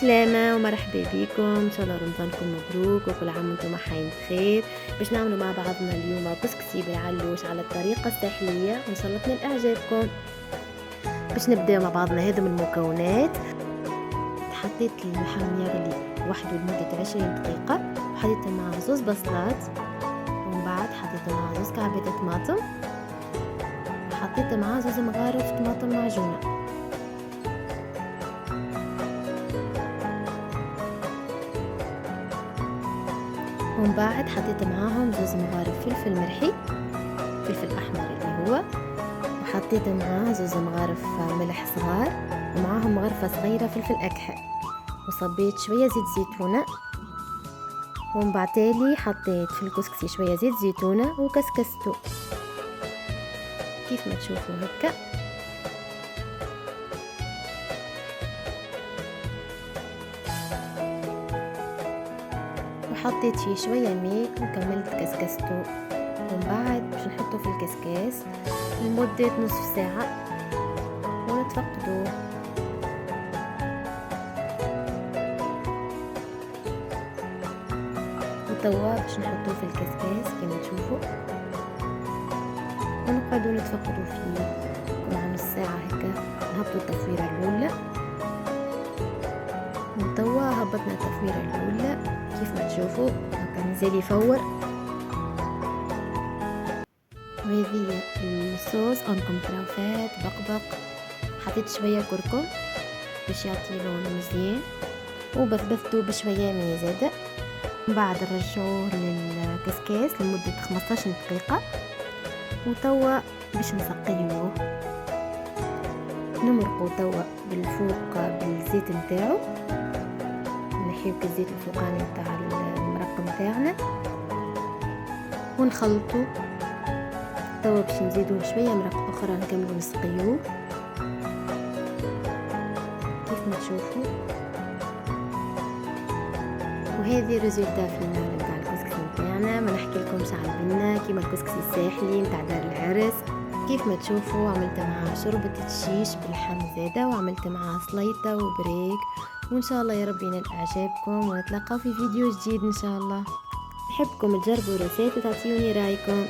بالسلامة ومرحبا بكم. ان شاء الله رمضانكم مبروك وكل عام وانتم حيين بخير. باش نعملوا مع بعضنا اليوم كسكسي بالعلوش على الطريقة الساحلية وان شاء الله تنال اعجابكم. باش نبداو مع بعضنا. هذا من المكونات: حطيت اللحم يغلي وحده لمدة 20 دقيقة، وحطيت معاه زوز بصلات، ومن بعد حطيت معاه زوز كعبات طماطم، وحطيت معاه زوز مغارف طماطم معجونة، ومن بعد حطيت معاهم زوز مغارف فلفل مرحي، فلفل احمر اللي هو، وحطيت معاه زوز مغارف ملح صغار، ومعاهم مغرفة صغيرة فلفل اكحل، وصبيت شوية زيت زيتونة، ومن بعد تالي حطيت في الكسكسي شوية زيت زيتونة وكسكسته كيف ما تشوفوا هكا. وحطيت فيه شوية ماء وكملت كسكسته، ومن بعد باش نحطه في الكسكاس لمدة نصف ساعة ونتفقدوه. وتوا باش نحطوه في الكسكاس كما تشوفوا ونقعدوا نتفقدوا فيه مع نص ساعة هكا. نهبطوا التفويرة الأولى، وتوا هبطنا التفويرة الأولى كيف ما تشوفوا هكا مازال يفور. وهذه الصوص انكم تراو فات بقبق. حطيت شوية كركم باش يعطي لون مزيان، وبثبثته بشوية ماء زادة. من بعد نرجعوه للكسكاس لمدة 15 دقيقة، وتوا باش نسقيوه. نمرقوا توا بالفوق بالزيت نتاعو، نحيو الزيت الفوقاني نتاع المرق نتاعنا ونخلطو. توا باش نزيدوه شويه مرق اخرى نكملو نسقيوه كيف ما تشوفوا. وهذه ريزولتا فينال نتاع الكسكسي نتاعنا. ما نحكي لكمش على البنه كيما الكسكسي الساحلي نتاع دار العرس. كيف ما تشوفوا عملت معاه شوربه الشيش باللحم زاده، وعملت معاه سليطه وبريك. وان شاء الله يا رب ينال اعجابكم، ونتلاقاو في فيديو جديد ان شاء الله. نحبكم تجربوا الريسيت وتعطيوني رايكم.